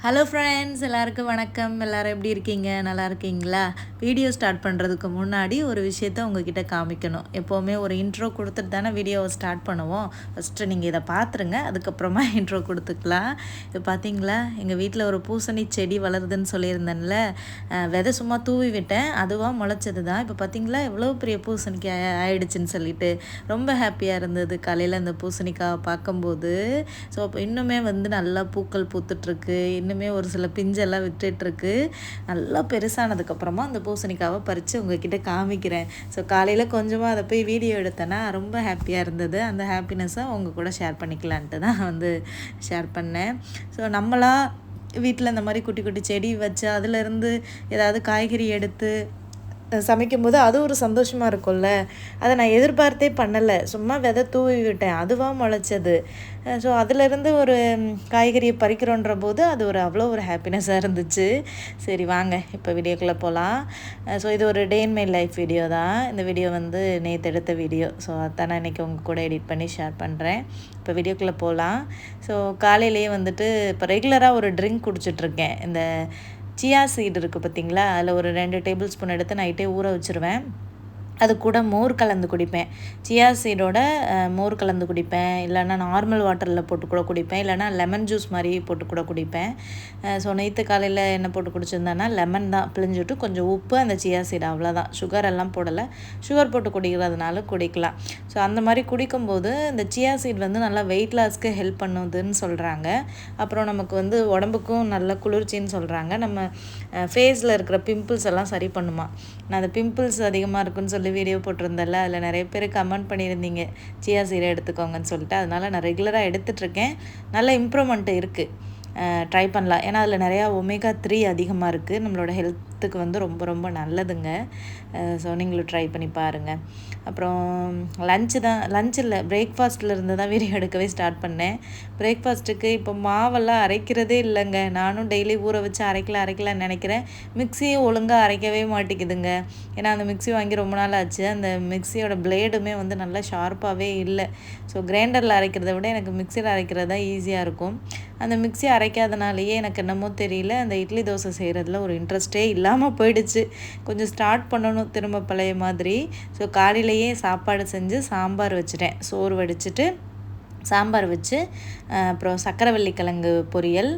Hello friends, எல்லாருக்கும் வணக்கம். எல்லோரும் எப்படி இருக்கீங்க? நல்லா இருக்கீங்களா? வீடியோ ஸ்டார்ட் பண்ணுறதுக்கு முன்னாடி ஒரு விஷயத்த உங்ககிட்ட காமிக்கணும். எப்போவுமே ஒரு இன்ட்ரோ கொடுத்துட்டு தானே வீடியோவை ஸ்டார்ட் பண்ணுவோம். ஃபஸ்ட்டு நீங்கள் இதை பார்த்துருங்க, அதுக்கப்புறமா இன்ட்ரோ கொடுத்துக்கலாம். இப்போ பார்த்தீங்களா, எங்கள் வீட்டில் ஒரு பூசணி செடி வளருதுன்னு சொல்லியிருந்தேன்ல, விதை சும்மா தூவி விட்டேன், அதுவாக முளைச்சது தான். இப்போ பார்த்தீங்களா எவ்வளோ பெரிய பூசணிக்கு ஆயிடுச்சுன்னு சொல்லிட்டு ரொம்ப ஹாப்பியாக இருந்தது காலையில் அந்த பூசணிக்காவை பார்க்கும்போது. ஸோ அப்போ இன்னுமே நல்லா பூக்கள் பூத்துட்ருக்கு, இன்னுமே ஒரு சில பிஞ்செல்லாம் விட்டுட்டுருக்கு. நல்லா பெருசானதுக்கப்புறமா அந்த பூசணிக்காவை பறித்து உங்ககிட்ட காமிக்கிறேன். ஸோ காலையில் கொஞ்சமாக அதை போய் வீடியோ எடுத்தேன்னா ரொம்ப ஹாப்பியாக இருந்தது. அந்த ஹாப்பினஸ்ஸை உங்கள் கூட ஷேர் பண்ணிக்கலான்ட்டு தான் ஷேர் பண்ணேன். ஸோ வீட்டில் இந்த மாதிரி குட்டி குட்டி செடி வச்சு அதிலேருந்து ஏதாவது காய்கறி எடுத்து சமைக்கும்போது அது ஒரு சந்தோஷமாக இருக்கும்ல. அதை நான் எதிர்பார்த்தே பண்ணலை, சும்மா விதை தூவி விட்டேன், அதுவாக முளைச்சது. ஸோ அதிலேருந்து ஒரு காய்கறியை பறிக்கிறோன்ற போது அது அவ்வளோ ஒரு ஹாப்பினஸ்ஸாக இருந்துச்சு. சரி வாங்க இப்போ வீடியோக்குள்ளே போகலாம். ஸோ இது ஒரு டே இன் மை லைஃப் வீடியோ தான். இந்த வீடியோ நேற்று எடுத்த வீடியோ. ஸோ அதான் நான் இன்றைக்கி உங்கள் கூட எடிட் பண்ணி ஷேர் பண்ணுறேன். இப்போ வீடியோக்குள்ளே போகலாம். ஸோ காலையிலேயே இப்போ ரெகுலராக ஒரு ட்ரிங்க் குடிச்சிட்ருக்கேன். இந்த சியா சீடு இருக்குது பார்த்திங்களா, அதில் ஒரு 2 டேபிள் ஸ்பூன் எடுத்து நைட்டே ஊற வச்சுருவேன். அது கூட மோர் கலந்து குடிப்பேன். சியா சீடோட மோர் கலந்து குடிப்பேன், இல்லைனா நார்மல் வாட்டரில் போட்டு கூட குடிப்பேன், இல்லைனா லெமன் ஜூஸ் மாதிரி போட்டு கூட குடிப்பேன். ஸோ நேற்று காலையில் என்ன போட்டு குடிச்சிருந்தேன்னா லெமன் தான் பிழிஞ்சுட்டு கொஞ்சம் உப்பு, அந்த சியா சீடு, அவ்வளோதான். சுகர் எல்லாம் போடலை. சுகர் போட்டு குடிக்கிறதுனால குடிக்கலாம். ஸோ அந்த மாதிரி குடிக்கும்போது இந்த சியா சீட் நல்லா வெயிட் லாஸ்க்கு ஹெல்ப் பண்ணுதுன்னு சொல்கிறாங்க. அப்புறம் நமக்கு உடம்புக்கும் நல்ல குளிர்ச்சின்னு சொல்கிறாங்க. நம்ம ஃபேஸில் இருக்கிற பிம்பிள்ஸ் எல்லாம் சரி பண்ணுமா. நான் அந்த பிம்பிள்ஸ் அதிகமாக இருக்குன்னு சொல்லி வீடியோ போட்டிருந்தேன்ல, அதில் நிறைய பேர் கமெண்ட் பண்ணியிருந்தீங்க சியா சீடை எடுத்துக்கோங்கன்னு சொல்லிட்டு. அதனால் நான் ரெகுலராக எடுத்துகிட்ருக்கேன். நல்ல இம்ப்ரூவ்மெண்ட் இருக்குது. ட்ரை பண்ணலாம். ஏன்னா அதில் நிறையா ஒமேகா 3 அதிகமாக இருக்குது. நம்மளோட ஹெல்த்துக்கு ரொம்ப ரொம்ப நல்லதுங்க. ஸோ நீங்களும் ட்ரை பண்ணி பாருங்கள். அப்புறம் லஞ்ச் இல்லை, பிரேக்ஃபாஸ்ட்டில் இருந்து தான் வீடியோ எடுக்கவே ஸ்டார்ட் பண்ணேன். பிரேக்ஃபாஸ்ட்டுக்கு இப்போ மாவெல்லாம் அரைக்கிறதே இல்லைங்க. நானும் டெய்லி ஊற வச்சு அரைக்கலான்னு நினைக்கிறேன். மிக்சியும் ஒழுங்காக அரைக்கவே மாட்டேங்குதுங்க. ஏன்னா அந்த மிக்சி வாங்கி ரொம்ப நாள் ஆச்சு. அந்த மிக்சியோட பிளேடுமே நல்லா ஷார்ப்பாகவே இல்லை. ஸோ கிரைண்டரில் அரைக்கிறத விட எனக்கு மிக்சியில் அரைக்கிறது தான் ஈஸியாக இருக்கும். அந்த மிக்சி அரைக்காதனாலேயே எனக்கு என்னமோ தெரியல, அந்த இட்லி தோசை செய்கிறதுல ஒரு இன்ட்ரெஸ்ட்டே இல்லாமல் போயிடுச்சு. கொஞ்சம் ஸ்டார்ட் பண்ணணும் திரும்ப பழைய மாதிரி. ஸோ காலையிலேயே சாப்பாடு செஞ்சு சாம்பார் வச்சுட்டேன். சோறு வடிச்சிட்டு சாம்பார் வச்சு, அப்புறம் சக்கரவள்ளி கிழங்கு பொரியல்,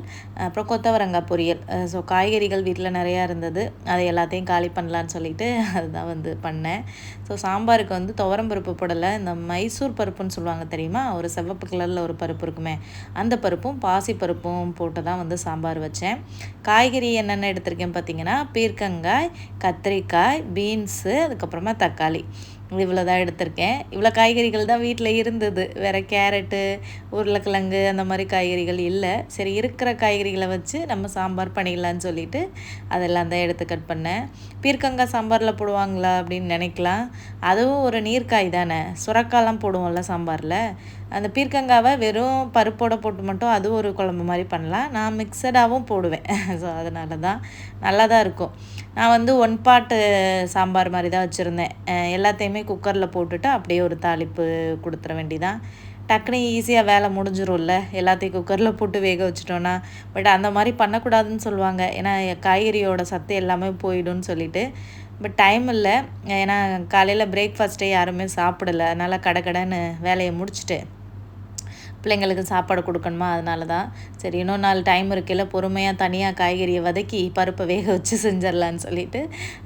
அப்புறம் கொத்தவரங்காய் பொரியல். ஸோ காய்கறிகள் வீட்டில் நிறையா இருந்தது. அதை எல்லாத்தையும் காலி பண்ணலான்னு சொல்லிட்டு அதுதான் பண்ணேன். ஸோ சாம்பாருக்கு துவரம்பருப்பு போடலை, இந்த மைசூர் பருப்புன்னு சொல்லுவாங்க தெரியுமா, ஒரு சிவப்பு கலரில் ஒரு பருப்பு இருக்குமே, அந்த பருப்பும் பாசி பருப்பும் போட்டு தான் சாம்பார் வச்சேன். காய்கறி என்னென்ன எடுத்திருக்கேன் பார்த்திங்கன்னா, பீர்க்கங்காய், கத்திரிக்காய், பீன்ஸு, அதுக்கப்புறமா தக்காளி, இவ்வளோ தான் எடுத்திருக்கேன். இவ்வளோ காய்கறிகள் தான் வீட்டில் இருந்தது. வேறு கேரட்டு, உருளைக்கிழங்கு அந்த மாதிரி காய்கறிகள் இல்லை. சரி, இருக்கிற காய்கறிகளை வச்சு நம்ம சாம்பார் பண்ணிடலான்னு சொல்லிவிட்டு அதெல்லாம் தான் எடுத்து கட் பண்ணேன். பீர்க்கங்காய் சாம்பாரில் போடுவாங்களா அப்படின்னு நினைக்கலாம். அதுவும் ஒரு நீர்க்காய் தானே. சுரக்காயெலாம் போடுவோம்ல சாம்பாரில். அந்த பீர்க்கங்காவை வெறும் பருப்போடு போட்டு மட்டும் அது ஒரு குழம்பு மாதிரி பண்ணலாம். நான் மிக்சடாகவும் போடுவேன். ஸோ அதனால தான் நல்லா தான் இருக்கும். நான் 1 பாட்டு சாம்பார் மாதிரி தான் வச்சுருந்தேன். எல்லாத்தையுமே குக்கரில் போட்டுட்டு அப்படியே ஒரு தாளிப்பு கொடுத்துட வேண்டிதான். டக்குனு ஈஸியாக வேலை முடிஞ்சிடும்ல, எல்லாத்தையும் குக்கரில் போட்டு வேக வச்சிட்டோன்னா. பட் அந்த மாதிரி பண்ணக்கூடாதுன்னு சொல்லுவாங்க. ஏன்னா காய்கறியோட சத்து எல்லாமே போயிடும்னு சொல்லிட்டு. பட் டைம் இல்லை. ஏன்னா காலையில் பிரேக்ஃபாஸ்ட்டே யாருமே சாப்பிடலை. அதனால் கடன்னு வேலையை முடிச்சுட்டு பிள்ளைங்களுக்கு சாப்பாடு கொடுக்கணுமா, அதனால தான் சரி இன்னொரு நாள் டைம் இருக்கையில் பொறுமையாக தனியாக காய்கறியை வதக்கி பருப்பை வேக வச்சு செஞ்சிடலான்னு சொல்லிட்டு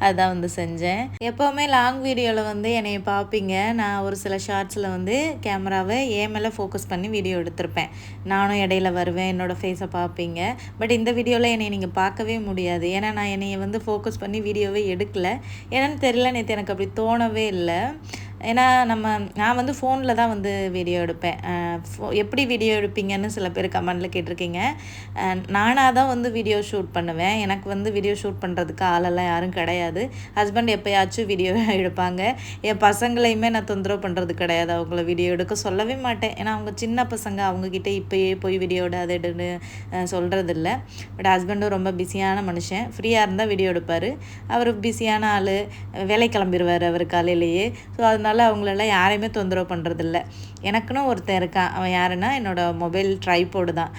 அதுதான் செஞ்சேன். எப்போவுமே லாங் வீடியோவில் என்னை பார்ப்பீங்க. நான் ஒரு சில ஷார்ட்ஸில் கேமராவை மேலே ஃபோக்கஸ் பண்ணி வீடியோ எடுத்திருப்பேன். நானும் இடையில வருவேன், என்னோடய ஃபேஸை பார்ப்பீங்க. பட் இந்த வீடியோவில் என்னை நீங்கள் பார்க்கவே முடியாது. ஏன்னா நான் என்னையை ஃபோக்கஸ் பண்ணி வீடியோவே எடுக்கலை. என்னென்னு தெரியல, நேற்று எனக்கு அப்படி தோணவே இல்லை. ஏன்னா நான் ஃபோனில் தான் வீடியோ எடுப்பேன். எப்படி வீடியோ எடுப்பீங்கன்னு சில பேர் கமெண்டில் கேட்டிருக்கீங்க. நானாக தான் வீடியோ ஷூட் பண்ணுவேன். எனக்கு வீடியோ ஷூட் பண்ணுறதுக்கு ஆளெல்லாம் யாரும் கிடையாது. ஹஸ்பண்ட் எப்போயாச்சும் வீடியோ எடுப்பாங்க. என் பசங்களையுமே நான் தொந்தரவு பண்ணுறது கிடையாது. அவங்கள வீடியோ எடுக்க சொல்லவே மாட்டேன். ஏன்னா அவங்க சின்ன பசங்க, அவங்கக்கிட்ட இப்போயே போய் வீடியோ எடு அதை எடுன்னு சொல்கிறதில்ல. பட் ஹஸ்பண்டும் ரொம்ப பிஸியான மனுஷன். ஃப்ரீயாக இருந்தால் வீடியோ எடுப்பார். அவர் பிஸியான ஆள், வேலை கிளம்பிடுவார் அவர் காலையிலேயே. ஸோ அதனால் அதனால் அவங்களெல்லாம் யாரையுமே தொந்தரவு பண்ணுறதில்ல. எனக்குன்னு ஒருத்தன் இருக்கான். அவன் யாருன்னா என்னோடய மொபைல் ட்ரைபோர்டு தான்.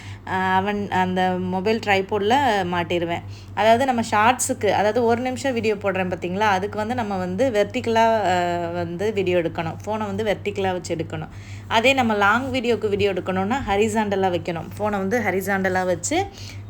அவன் அந்த மொபைல் ட்ரைபோர்டில் மாட்டிடுவேன். அதாவது நம்ம ஷார்ட்ஸுக்கு, அதாவது 1 நிமிஷம் வீடியோ போடுறேன் பார்த்தீங்களா, அதுக்கு வந்து நம்ம வந்து வெர்டிக்கலாக வந்து வீடியோ எடுக்கணும். ஃபோனை வந்து வெர்டிக்கலாக வச்சு எடுக்கணும். அதே நம்ம லாங் வீடியோ எடுக்கணும்னா ஹரிசாண்டலாக வைக்கணும். ஃபோனை வந்து ஹரிசாண்டலாக வச்சு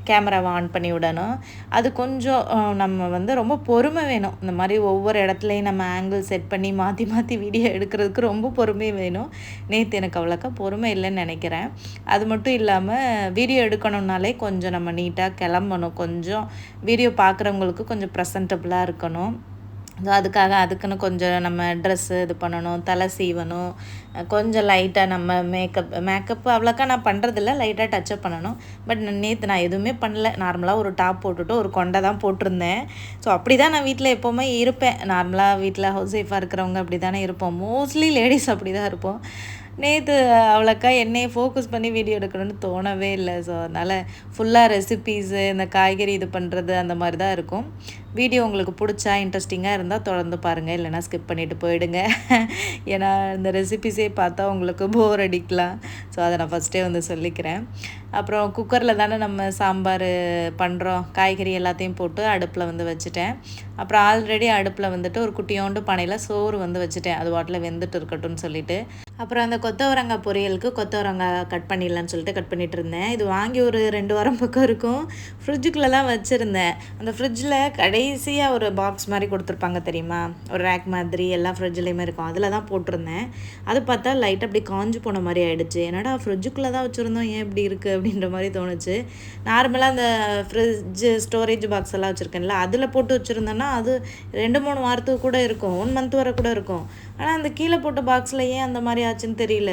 கேமராவை ஆன் பண்ணி விடணும். அது கொஞ்சம் நம்ம வந்து ரொம்ப பொறுமை வேணும். இந்த மாதிரி ஒவ்வொரு இடத்துலையும் நம்ம ஆங்கிள் செட் பண்ணி மாற்றி மாற்றி வீடியோ எடுக்கிறதுக்கு ரொம்ப பொறுமை வேணும். நேற்று எனக்கு அவ்வளோக்கா பொறுமை இல்லைன்னு நினைக்கிறேன். அது மட்டும் இல்லாமல் வீடியோ எடுக்கணுன்னாலே கொஞ்சம் நம்ம நீட்டாக கிளம்பணும். கொஞ்சம் வீடியோ பார்க்குறவங்களுக்கு கொஞ்சம் ப்ரெசன்டபுளாக இருக்கணும். அதுக்குன்னு கொஞ்சம் நம்ம ட்ரெஸ்ஸு இது பண்ணணும், தலை சீவணும், கொஞ்சம் லைட்டாக நம்ம மேக்கப்பு அவ்வளோக்கா நான் பண்ணுறதில்ல, லைட்டாக டச்சப் பண்ணணும். பட் நேற்று நான் எதுவுமே பண்ணல. நார்மலாக ஒரு டாப் போட்டுட்டு ஒரு கொண்டை தான் போட்டிருந்தேன். ஸோ அப்படி தான் நான் வீட்டில் எப்போவுமே இருப்பேன். நார்மலாக வீட்டில் ஹவுஸ் ஒய்ஃபாக இருக்கிறவங்க அப்படி தானே இருப்போம். மோஸ்ட்லி லேடிஸ் அப்படி தான் இருப்போம். நேற்று அவ்வளோக்கா என்னையை ஃபோக்கஸ் பண்ணி வீடியோ எடுக்கணும்னு தோணவே இல்லை. ஸோ அதனால் ஃபுல்லாக ரெசிபீஸு, இந்த காய்கறி இது பண்ணுறது அந்த மாதிரி தான் இருக்கும். வீடியோ உங்களுக்கு பிடிச்சா இன்ட்ரெஸ்டிங்காக இருந்தால் தொடர்ந்து பாருங்கள், இல்லைனா ஸ்கிப் பண்ணிவிட்டு போயிடுங்க. ஏன்னா இந்த ரெசிபீஸே பார்த்தா உங்களுக்கு போர் அடிக்கலாம். ஸோ அதை நான் ஃபஸ்ட்டே வந்து சொல்லிக்கிறேன். அப்புறம் குக்கரில் தானே நம்ம சாம்பார் பண்ணுறோம். காய்கறி எல்லாத்தையும் போட்டு அடுப்பில் வந்து வச்சுட்டேன். அப்புறம் ஆல்ரெடி அடுப்பில் வந்துட்டு ஒரு குட்டியோண்டு பானையில் சோறு வந்து வச்சுட்டேன். அது வாட்டில் வெந்துட்டு இருக்கட்டும்னு சொல்லிட்டு. அப்புறம் அந்த கொத்தவரங்காய் பொரியலுக்கு கொத்தவரங்காய் கட் பண்ணிடலான்னு சொல்லிட்டு கட் பண்ணிகிட்டு இருந்தேன். இது வாங்கி ஒரு 2 வாரம் பக்கம் இருக்கும். ஃப்ரிட்ஜுக்குள்ளே தான் வச்சுருந்தேன். அந்த ஃப்ரிட்ஜில் கடைசியாக ஒரு பாக்ஸ் மாதிரி கொடுத்துருப்பாங்க தெரியுமா, ஒரு ரேக் மாதிரி எல்லா ஃப்ரிட்ஜ்லேயுமே இருக்கும். அதில் தான் போட்டிருந்தேன். அது பார்த்தா லைட்டாக அப்படி காஞ்சு போன மாதிரி ஆகிடுச்சு. என்னடா ஃப்ரிட்ஜுக்குள்ளே தான் வச்சுருந்தோம், ஏன் இப்படி இருக்குது அப்படின்ற மாதிரி தோணுச்சு. நார்மலாக அந்த ஃப்ரிட்ஜு ஸ்டோரேஜ் பாக்ஸ் எல்லாம் வச்சுருக்கேன்ல, அதில் போட்டு வச்சுருந்தேன்னா அது 2-3 வாரத்துக்கு கூட இருக்கும், 1 மந்த் வரை கூட இருக்கும். ஆனால் அந்த கீழே போட்ட பாக்ஸில் ஏன் அந்த மாதிரி ஆச்சுன்னு தெரியல.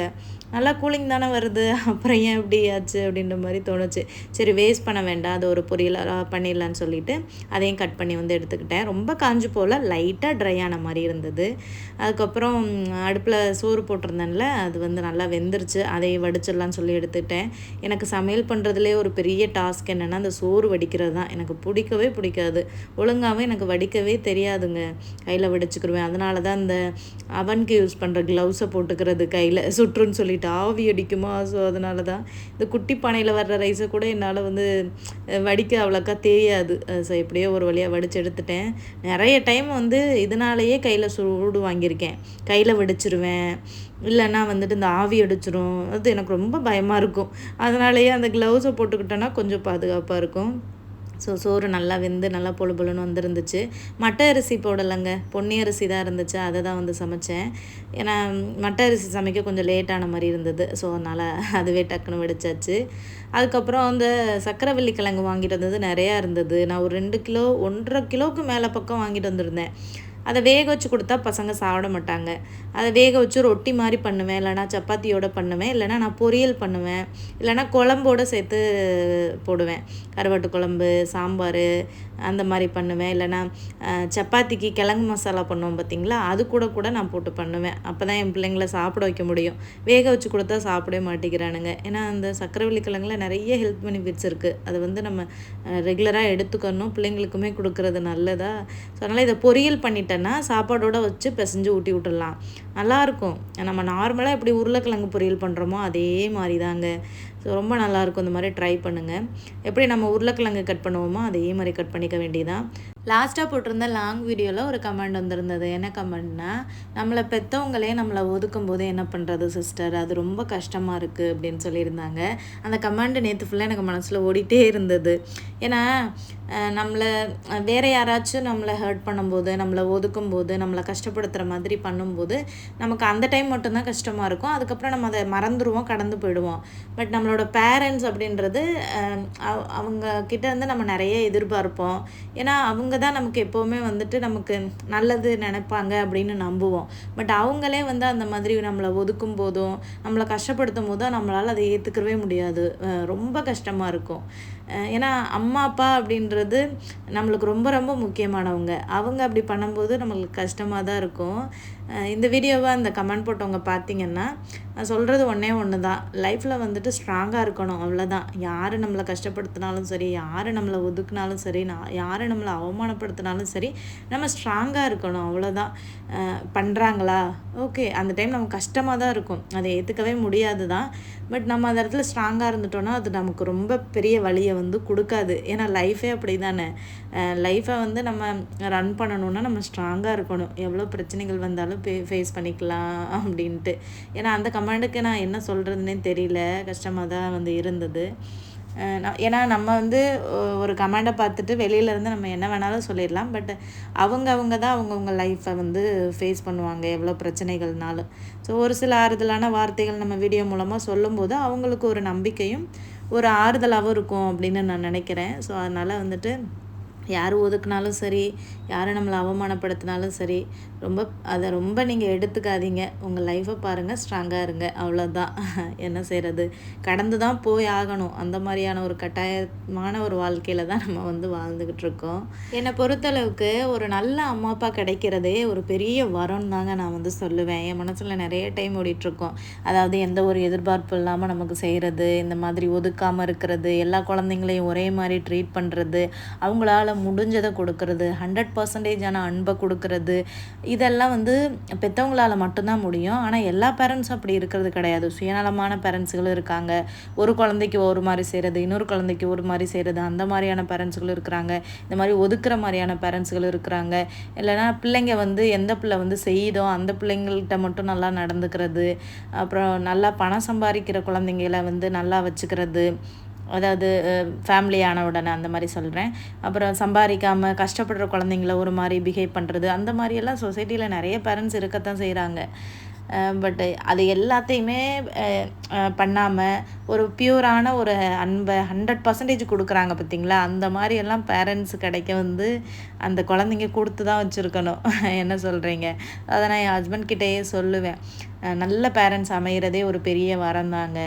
நல்லா கூலிங் தானே வருது, அப்புறம் ஏன் இப்படி ஆச்சு அப்படின்ற மாதிரி தோணுச்சு. சரி வேஸ்ட் பண்ண வேண்டாம், அது ஒரு பொரியலாக பண்ணிடலான்னு சொல்லிவிட்டு அதையும் கட் பண்ணி வந்து எடுத்துக்கிட்டேன். ரொம்ப காஞ்சு போல், லைட்டாக ட்ரை ஆன மாதிரி இருந்தது. அதுக்கப்புறம் அடுப்பில் சோறு போட்டிருந்தேன்ல, அது வந்து நல்லா வெந்துருச்சு. அதையும் வடிச்சிடலான்னு சொல்லி எடுத்துக்கிட்டேன். எனக்கு சமையல் பண்ணுறதுலேயே ஒரு பெரிய டாஸ்க் என்னென்னா அந்த சோறு வடிக்கிறது தான். எனக்கு பிடிக்கவே பிடிக்காது. ஒழுங்காகவே எனக்கு வடிக்கவே தெரியாதுங்க. கையில் வடிச்சுக்கிடுவேன். அதனால தான் இந்த அவனுக்கு யூஸ் பண்ணுற க்ளவுஸை போட்டுக்கிறது, கையில் சுற்றுன்னு சொல்லிட்டு ஆவி அடிக்குமா. ஸோ அதனால தான் இந்த குட்டி பானையில் வர்ற ரைஸை கூட என்னால் வந்து வடிக்க அவ்வளோக்கா தெரியாது. ஸோ எப்படியோ ஒரு வழியாக வடித்து எடுத்துட்டேன். நிறைய டைம் வந்து இதனாலேயே கையில் சூடு வாங்கியிருக்கேன். கையில் வடிச்சிருவேன், இல்லைன்னா வந்துட்டு இந்த ஆவி அடிச்சிரும். அது எனக்கு ரொம்ப பயமாக இருக்கும். அதனாலேயே அந்த க்ளவுஸை போட்டுக்கிட்டோன்னா கொஞ்சம் பாதுகாப்பாக இருக்கும். ஸோ சோறு நல்லா வெந்து நல்லா பொழு பொழுன்னு வந்துருந்துச்சு. மட்டை அரிசி போடலைங்க, பொன்னி அரிசி தான் இருந்துச்சு. அதை தான் வந்து சமைச்சேன். ஏன்னா மட்டை அரிசி சமைக்க கொஞ்சம் லேட்டான மாதிரி இருந்தது. ஸோ அதனால் அதுவே டக்குன்னு வெடிச்சாச்சு. அதுக்கப்புறம் அந்த சக்கரவள்ளி கிழங்கு வாங்கிட்டு வந்தது நிறையா இருந்தது. நான் ஒரு 2 கிலோ 1.5 கிலோவுக்கு மேலே பக்கம் வாங்கிட்டு வந்திருந்தேன். அதை வேக வச்சு கொடுத்தா பசங்க சாப்பிட மாட்டாங்க. அதை வேக வச்சு ரொட்டி மாதிரி பண்ணுவேன், இல்லைனா சப்பாத்தியோடு பண்ணுவேன், இல்லைனா நான் பொரியல் பண்ணுவேன், இல்லைனா குழம்போடு சேர்த்து போடுவேன். கருவாட்டு குழம்பு, சாம்பார் அந்த மாதிரி பண்ணுவேன். இல்லைனா சப்பாத்திக்கு கிழங்கு மசாலா பண்ணுவோம் பார்த்திங்களா, அது கூட நான் போட்டு பண்ணுவேன். அப்போ தான் என் பிள்ளைங்கள சாப்பிட வைக்க முடியும். வேக வச்சு கொடுத்தா சாப்பிடவே மாட்டேங்கிறானுங்க. ஏன்னா அந்த சக்கரவள்ளி கிழங்குல நிறைய ஹெல்த் பெனிஃபிட்ஸ் இருக்குது. அதை வந்து நம்ம ரெகுலராக எடுத்துக்கணும். பிள்ளைங்களுக்குமே கொடுக்குறது நல்லதா. ஸோ அதனால் இதை பொரியல் பண்ணிட்டேன்னா சாப்பாடோடு வச்சு பிசைஞ்சு ஊட்டி விட்டுடலாம், நல்லாயிருக்கும். நம்ம நார்மலாக எப்படி உருளைக்கிழங்கு பொரியல் பண்ணுறோமோ அதே மாதிரி தாங்க. ஸோ ரொம்ப நல்லாயிருக்கும். இந்த மாதிரி ட்ரை பண்ணுங்கள். எப்படி நம்ம உருளைக்கிழங்கு கட் பண்ணுவோமோ அதே மாதிரி கட் பண்ணிக்க வேண்டியதான். லாஸ்ட்டாக போட்டிருந்த லாங் வீடியோவில் ஒரு கமெண்ட் வந்திருந்தது. என்ன கமெண்ட்னா, நம்மளை பெற்றவங்களே நம்மளை ஒதுக்கும் போது என்ன பண்ணுறது சிஸ்டர், அது ரொம்ப கஷ்டமாக இருக்குது அப்படின்னு சொல்லியிருந்தாங்க. அந்த கமெண்ட் நேற்று ஃபுல்லாக எனக்கு மனசில் ஓடிட்டே இருந்தது. ஏன்னா நம்மளை வேறு யாராச்சும் நம்மளை ஹர்ட் பண்ணும்போது, நம்மளை ஒதுக்கும் போது, நம்மளை கஷ்டப்படுத்துகிற மாதிரி பண்ணும்போது நமக்கு அந்த டைம் மட்டும்தான் கஷ்டமாக இருக்கும். அதுக்கப்புறம் நம்ம அதை மறந்துடுவோம், கடந்து போயிடுவோம். பட் நம்மளோட பேரண்ட்ஸ் அப்படின்றது அவங்க கிட்ட இருந்து நம்ம நிறைய எதிர்பார்ப்போம். ஏன்னா அவங்க தான் நமக்கு எப்போவுமே வந்துட்டு நமக்கு நல்லது நினைப்பாங்க அப்படின்னு நம்புவோம். பட் அவங்களே வந்து அந்த மாதிரி நம்மளை ஒதுக்கும் போதும், நம்மளை கஷ்டப்படுத்தும் போதும் நம்மளால் அதை ஏற்றுக்கவே முடியாது. ரொம்ப கஷ்டமாக இருக்கும். ஏன்னா அம்மா அப்பா அப்படின்றது நம்மளுக்கு ரொம்ப ரொம்ப முக்கியமானவங்க. அவங்க அப்படி பண்ணும்போது நம்மளுக்கு கஷ்டமாக தான் இருக்கும். இந்த வீடியோவை அந்த கமெண்ட் போட்டவங்க பார்த்தீங்கன்னா, நான் சொல்கிறது ஒன்றே ஒன்று தான். லைஃப்பில் வந்துட்டு ஸ்ட்ராங்காக இருக்கணும், அவ்வளோதான். யார் நம்மளை கஷ்டப்படுத்தினாலும் சரி, யார் நம்மளை ஒதுக்குனாலும் சரி, யார் நம்மளை அவமானப்படுத்தினாலும் சரி, நம்ம ஸ்ட்ராங்காக இருக்கணும், அவ்வளோதான். பண்ணுறாங்களா, ஓகே, அந்த டைம் நமக்கு கஷ்டமாக தான் இருக்கும், அதை ஏற்றுக்கவே முடியாது தான். பட் நம்ம அந்த இடத்துல ஸ்ட்ராங்காக இருந்துட்டோன்னா அது நமக்கு ரொம்ப பெரிய வலியை வந்து கொடுக்காது. ஏன்னா லைஃபே அப்படி தானே. லைஃப்பை வந்து நம்ம ரன் பண்ணணுன்னா நம்ம ஸ்ட்ராங்காக இருக்கணும். எவ்வளோ பிரச்சனைகள் வந்தாலும் ஃபேஸ் பண்ணிக்கலாம் அப்படின்ட்டு. ஏன்னா அந்த கமெண்டுக்கு நான் என்ன சொல்கிறதுனே தெரியல, கஷ்டமாக தான் வந்து இருந்தது. ஏன்னா நம்ம வந்து ஒரு கமெண்டை பார்த்துட்டு வெளியிலேருந்து நம்ம என்ன வேணாலும் சொல்லிடலாம். பட் அவங்க தான் அவங்கவுங்க லைஃப்பை வந்து ஃபேஸ் பண்ணுவாங்க எவ்வளோ பிரச்சனைகள்னாலும். ஸோ ஒரு சில ஆறுதலான வார்த்தைகள் நம்ம வீடியோ மூலமாக சொல்லும்போது அவங்களுக்கு ஒரு நம்பிக்கையும் ஒரு ஆறுதலாகவும் இருக்கும் அப்படின்னு நான் நினைக்கிறேன். ஸோ அதனால் வந்துட்டு யார் ஒதுக்குனாலும் சரி, யாரை நம்மளை அவமானப்படுத்தினாலும் சரி, அதை ரொம்ப நீங்கள் எடுத்துக்காதீங்க. உங்கள் லைஃப்பை பாருங்கள், ஸ்ட்ராங்காக இருங்க, அவ்வளோதான். என்ன செய்கிறது, கடந்து தான் போய் ஆகணும். அந்த மாதிரியான ஒரு கட்டாயமான ஒரு வாழ்க்கையில் தான் நம்ம வந்து வாழ்ந்துக்கிட்டு இருக்கோம். என்னை பொறுத்தளவுக்கு ஒரு நல்ல அம்மா அப்பா கிடைக்கிறதே ஒரு பெரிய வரம்னு தாங்க நான் வந்து சொல்லுவேன். என் மனசில் நிறைய டைம் ஓடிட்டுருக்கோம். அதாவது எந்த ஒரு எதிர்பார்ப்பு இல்லாமல் நமக்கு செய்கிறது, இந்த மாதிரி ஒதுக்காமல் இருக்கிறது, எல்லா குழந்தைங்களையும் ஒரே மாதிரி ட்ரீட் பண்ணுறது, அவங்களால முடிஞ்சதை கொடுக்கறது, 100% அன்பை கொடுக்கறது, இதெல்லாம் வந்து பெற்றவங்களால் மட்டும்தான் முடியும். ஆனால் எல்லா பேரண்ட்ஸும் அப்படி இருக்கிறது கிடையாது. சுயநலமான பேரண்ட்ஸுகளும் இருக்காங்க. ஒரு குழந்தைக்கு ஒரு மாதிரி செய்கிறது, இன்னொரு குழந்தைக்கு ஒரு மாதிரி செய்கிறது, அந்த மாதிரியான பேரண்ட்ஸுகளும் இருக்கிறாங்க. இந்த மாதிரி ஒதுக்குற மாதிரியான பேரண்ட்ஸுகளும் இருக்கிறாங்க. இல்லைனா பிள்ளைங்க வந்து எந்த பிள்ளை வந்து செய்யுதோ அந்த பிள்ளைங்கள்கிட்ட மட்டும் நல்லா நடந்துக்கிறது, அப்புறம் நல்லா பணம் சம்பாதிக்கிற குழந்தைங்கள வந்து நல்லா வச்சுக்கிறது, அதாவது ஃபேமிலி ஆன உடனே அந்த மாதிரி சொல்கிறேன். அப்புறம் சம்பாதிக்காமல் கஷ்டப்படுற குழந்தைங்கள ஒரு மாதிரி பிஹேவ் பண்ணுறது, அந்த மாதிரியெல்லாம் சொசைட்டியில் நிறைய பேரண்ட்ஸ் இருக்கத்தான் செய்கிறாங்க. பட்டு அது எல்லாத்தையுமே பண்ணாமல் ஒரு பியூரான ஒரு அன்பை 100% கொடுக்குறாங்க பார்த்திங்களா. அந்த மாதிரியெல்லாம் பேரண்ட்ஸ் கிடைக்க வந்து அந்த குழந்தைங்க கொடுத்து தான் வச்சுருக்கணும். என்ன சொல்கிறீங்க? அதை நான் என் ஹஸ்பண்ட்கிட்டேயே சொல்லுவேன். நல்ல பேரண்ட்ஸ் அமைகிறதே ஒரு பெரிய வரம் தாங்க.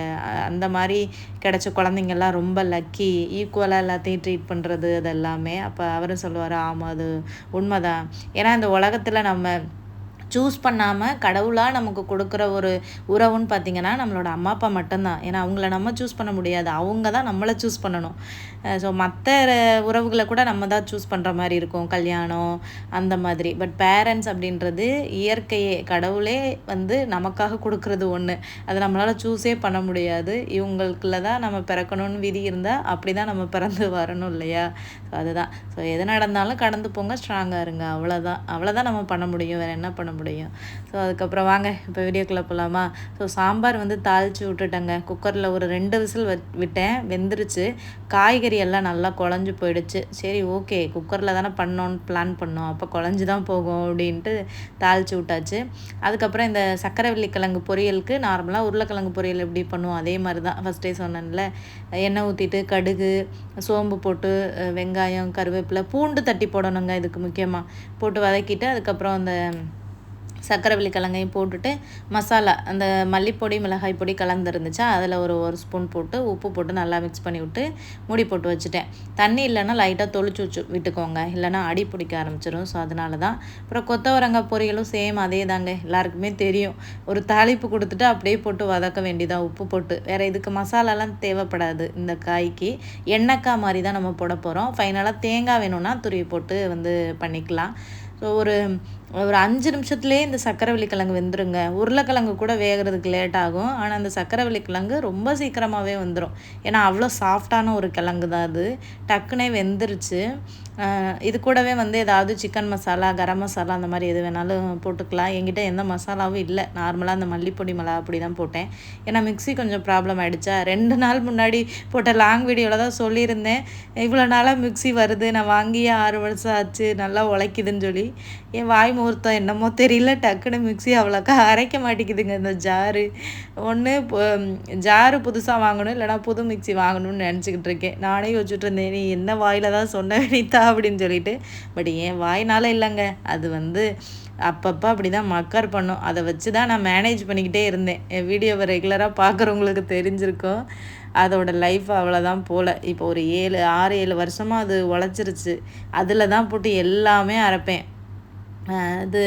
அந்த மாதிரி கிடைச்ச குழந்தைங்கள்லாம் ரொம்ப லக்கி. ஈக்குவலாக எல்லாத்தையும் ட்ரீட் பண்ணுறது அது எல்லாமே. அப்போ அவரும் சொல்லுவார், ஆமாம் அது உண்மைதான். ஏன்னா இந்த உலகத்தில் நம்ம சூஸ் பண்ணாமல் கடவுளாக நமக்கு கொடுக்குற ஒரு உறவுன்னு பார்த்திங்கன்னா நம்மளோட அம்மா அப்பா மட்டும்தான். ஏன்னா அவங்கள நம்ம சூஸ் பண்ண முடியாது, அவங்க தான் நம்மளை சூஸ் பண்ணணும். ஸோ மற்ற உறவுகளை கூட நம்ம தான் சூஸ் பண்ணுற மாதிரி இருக்கும், கல்யாணம் அந்த மாதிரி. பட் பேரண்ட்ஸ் அப்படின்றது இயற்கையே, கடவுளே வந்து நமக்காக கொடுக்குறது ஒன்று. அதை நம்மளால் சூஸே பண்ண முடியாது. இவங்களுக்குள்ள தான் நம்ம பிறக்கணும்னு விதி இருந்தால் அப்படி தான் நம்ம பிறந்து வரணும் இல்லையா. ஸோ அதுதான். ஸோ எது நடந்தாலும் கடந்து போங்க, ஸ்ட்ராங்காக இருங்க, அவ்வளோதான் நம்ம பண்ண முடியும். வேறு என்ன பண்ண முடியும்? ஸோ அதுக்கப்புறம் வாங்க இப்போ வீடியோக்குள்ளே போகலாமா. ஸோ சாம்பார் வந்து தாளித்து விட்டுட்டேங்க. குக்கரில் ஒரு 2 விசில் விட்டேன், வெந்துருச்சு. காய்கறி எல்லாம் நல்லா குழஞ்சி போயிடுச்சு. சரி ஓகே, குக்கரில் தானே பண்ணோன்னு பிளான் பண்ணோம், அப்போ குழஞ்சி தான் போகும் அப்படின்ட்டு தாளித்து விட்டாச்சு. அதுக்கப்புறம் இந்த சக்கரவள்ளி கிழங்கு பொரியலுக்கு நார்மலாக உருளைக்கிழங்கு பொரியல் எப்படி பண்ணுவோம் அதே மாதிரி தான். ஃபஸ்ட்டே சொன்னேன்ல, எண்ணெய் ஊற்றிட்டு கடுகு சோம்பு போட்டு வெங்காயம் கருவேப்பிலை பூண்டு தட்டி போடணுங்க, இதுக்கு முக்கியமாக போட்டு வதக்கிட்டு அதுக்கப்புறம் அந்த சக்கரவள்ளி கிழங்கையும் போட்டுட்டு மசாலா அந்த மல்லிப்பொடி மிளகாய் பொடி கலந்துருந்துச்சா அதில் ஒரு ஸ்பூன் போட்டு உப்பு போட்டு நல்லா மிக்ஸ் பண்ணி விட்டு மூடி போட்டு வச்சுட்டேன். தண்ணி இல்லைன்னா லைட்டாக தொளிச்சு விட்டுக்கோங்க, இல்லைனா அடி பிடிக்க ஆரம்பிச்சிடும். ஸோ அதனால தான். அப்புறம் கொத்தவரங்காய் பொரியலும் சேம் அதே தாங்க, எல்லாருக்குமே தெரியும். ஒரு தாளிப்பு கொடுத்துட்டு அப்படியே போட்டு வதக்க வேண்டியதான் உப்பு போட்டு. வேறு இதுக்கு மசாலாலாம் தேவைப்படாது. இந்த காய்க்கு எண்ணெய்க்காய் மாதிரி தான் நம்ம போட போகிறோம். ஃபைனலாக தேங்காய் வேணும்னா துருவி போட்டு வந்து பண்ணிக்கலாம். ஸோ ஒரு 5 நிமிஷத்துலேயே இந்த சக்கரவள்ளி கிழங்கு வெந்துருங்க. உருளைக்கிழங்கு கூட வேகிறதுக்கு லேட் ஆகும், ஆனால் அந்த சக்கரவள்ளி கிழங்கு ரொம்ப சீக்கிரமாகவே வந்துடும். ஏன்னா அவ்வளோ சாஃப்டான ஒரு கிழங்கு தான் அது. டக்குனே வெந்துருச்சு. இது கூடவே வந்து ஏதாவது சிக்கன் மசாலா, கரம் மசாலா அந்த மாதிரி எது வேணாலும் போட்டுக்கலாம். என்கிட்ட எந்த மசாலாவும் இல்லை, நார்மலாக அந்த மல்லிப்பொடி மிளகா அப்படி தான் போட்டேன். ஏன்னா மிக்ஸி கொஞ்சம் ப்ராப்ளம் ஆகிடுச்சா. 2 நாள் முன்னாடி போட்ட லாங் வீடியோவில் தான் சொல்லியிருந்தேன், இவ்வளோ நாளாக மிக்ஸி வருது, நான் வாங்கியே 6 வருஷம் ஆச்சு, நல்லா உழைக்குதுன்னு சொல்லி. என் வாய் முகூர்த்தம் என்னமோ தெரியல, டக்குன்னு மிக்ஸி அவ்வளோக்கா அரைக்க மாட்டேங்குதுங்க. இந்த ஜாரு ஒன்று ஜாரு புதுசாக வாங்கணும், இல்லைனா புது மிக்ஸி வாங்கணும்னு நினச்சிக்கிட்டு இருக்கேன். நானே யோசிச்சுட்டு இருந்தேன், நீ என்ன வாயில் தான் சொன்ன வேணித்தா அப்படின்னு சொல்லிட்டு. பட் என் வாயினால இல்லைங்க, அது வந்து அப்பப்போ அப்படி தான் மக்கர் பண்ணும். அதை வச்சு தான் நான் மேனேஜ் பண்ணிக்கிட்டே இருந்தேன். என் வீடியோவை ரெகுலராக பார்க்குறவங்களுக்கு தெரிஞ்சிருக்கும். அதோட லைஃப் அவ்வளோதான் போல். இப்போ ஒரு 6-7 வருஷமாக அது உழைச்சிருச்சு. அதில் தான் போட்டு எல்லாமே அரைப்பேன். இது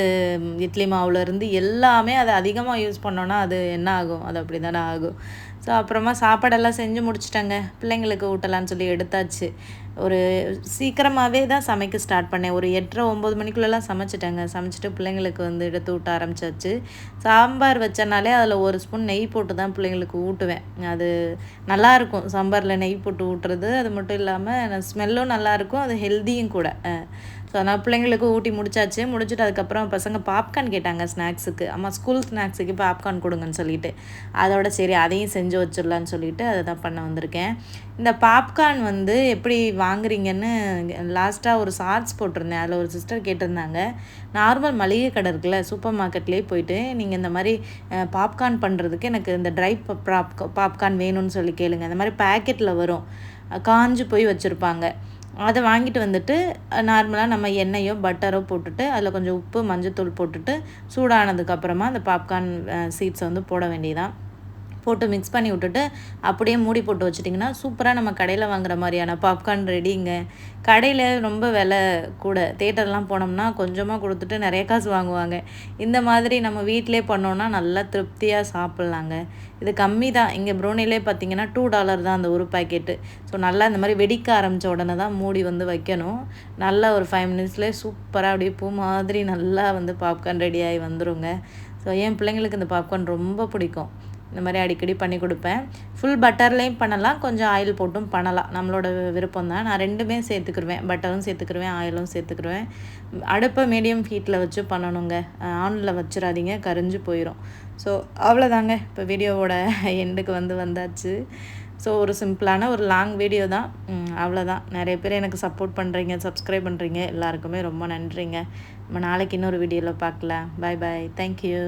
இட்லி மாவுலேருந்து எல்லாமே அதை அதிகமாக யூஸ் பண்ணோன்னா அது என்ன ஆகும்? அது அப்படி தானே ஆகும். ஸோ அப்புறமா சாப்பாடெல்லாம் செஞ்சு முடிச்சிட்டேங்க. பிள்ளைங்களுக்கு ஊட்டலான்னு சொல்லி எடுத்தாச்சு. ஒரு சீக்கிரமாகவே தான் சமைக்க ஸ்டார்ட் பண்ணேன். ஒரு 8:30-9 மணிக்குள்ளெல்லாம் சமைச்சிட்டேங்க. சமைச்சிட்டு பிள்ளைங்களுக்கு வந்து எடுத்து ஊட்ட ஆரம்பிச்சாச்சு. சாம்பார் வச்சனாலே அதில் ஒரு ஸ்பூன் நெய் போட்டு தான் பிள்ளைங்களுக்கு ஊட்டுவேன். அது நல்லாயிருக்கும் சாம்பாரில் நெய் போட்டு ஊட்டுறது. அது மட்டும் இல்லாமல் ஸ்மெல்லும் நல்லாயிருக்கும், அது ஹெல்த்தியும் கூட. ஸோ அதனால் பிள்ளைங்களுக்கு ஊட்டி முடிச்சாச்சு. முடிச்சுட்டு அதுக்கப்புறம் பசங்க பாப்கார்ன் கேட்டாங்க ஸ்நாக்ஸுக்கு. அம்மா ஸ்கூல் ஸ்நாக்ஸுக்கு பாப்கார்ன் கொடுங்கன்னு சொல்லிட்டு, அதோட சரி அதையும் செஞ்சு வச்சிடலான்னு சொல்லிட்டு அதை தான் பண்ண வந்திருக்கேன். இந்த பாப்கார்ன் வந்து எப்படி வாங்குறீங்கன்னு லாஸ்ட்டாக ஒரு ஷார்ட்ஸ் போட்டிருந்தேன். அதில் ஒரு சிஸ்டர் கேட்டிருந்தாங்க. நார்மல் மளிகை கடை இருக்குல்ல, சூப்பர் மார்க்கெட்லேயே போயிட்டு நீங்கள் இந்த மாதிரி பாப்கார்ன் பண்ணுறதுக்கு எனக்கு இந்த ட்ரை பாப்கார்ன் வேணும்னு சொல்லி கேளுங்க. இந்த மாதிரி பேக்கெட்டில் வரும், காஞ்சு போய் வச்சுருப்பாங்க. அதை வாங்கிட்டு வந்துட்டு நார்மலாக நம்ம எண்ணெயோ பட்டரோ போட்டுட்டு அதில் கொஞ்சம் உப்பு மஞ்சத்தூள் போட்டுட்டு சூடானதுக்கப்புறமா அந்த பாப்கார்ன் சீட்ஸை வந்து போட வேண்டியதான். போட்டு மிக்ஸ் பண்ணி விட்டுட்டு அப்படியே மூடி போட்டு வச்சிட்டிங்கன்னா சூப்பராக நம்ம கடையில் வாங்குற மாதிரியான பாப்கார்ன் ரெடிங்க. கடையில் ரொம்ப விலை கூட. தேட்டர்லாம் போனோம்னா கொஞ்சமாக கொடுத்துட்டு நிறைய காசு வாங்குவாங்க. இந்த மாதிரி நம்ம வீட்டிலே பண்ணோன்னா நல்லா திருப்தியாக சாப்பிட்லாங்க. இது கம்மி தான். இங்கே ப்ரௌனிலே பார்த்தீங்கன்னா $2 தான் அந்த ஒரு பேக்கெட்டு. ஸோ நல்லா இந்த மாதிரி வெடிக்க ஆரம்பித்த உடனே தான் மூடி வந்து வைக்கணும். நல்லா ஒரு 5 மினிட்ஸ்லேயே சூப்பராக அப்படியே பூ மாதிரி நல்லா வந்து பாப்கார்ன் ரெடி ஆகி வந்துருங்க. ஸோ என் பிள்ளைங்களுக்கு இந்த பாப்கார்ன் ரொம்ப பிடிக்கும். இந்த மாதிரி அடிக்கடி பண்ணி கொடுப்பேன். ஃபுல் பட்டர்லேயும் பண்ணலாம், கொஞ்சம் ஆயில் போட்டும் பண்ணலாம். நம்மளோட விருப்பம் தான். நான் 2மே சேர்த்துக்கிருவேன். பட்டரும் சேர்த்துக்கிருவேன், ஆயிலும் சேர்த்துக்கிருவேன். அடுப்பை மீடியம் ஹீட்டில் வச்சு பண்ணணுங்க. ஆனில் வச்சிடாதீங்க, கரிஞ்சு போயிடும். ஸோ அவ்வளோதாங்க. இப்போ வீடியோவோட எண்டுக்கு வந்தாச்சு. ஸோ ஒரு சிம்பிளான ஒரு லாங் வீடியோ தான். அவ்வளோதான். நிறைய பேர் எனக்கு சப்போர்ட் பண்ணுறீங்க, சப்ஸ்கிரைப் பண்ணுறீங்க. எல்லாருக்குமே ரொம்ப நன்றிங்க. நம்ம நாளைக்கு இன்னொரு வீடியோவில் பார்க்கலாம். பாய் பாய். தேங்க்யூ.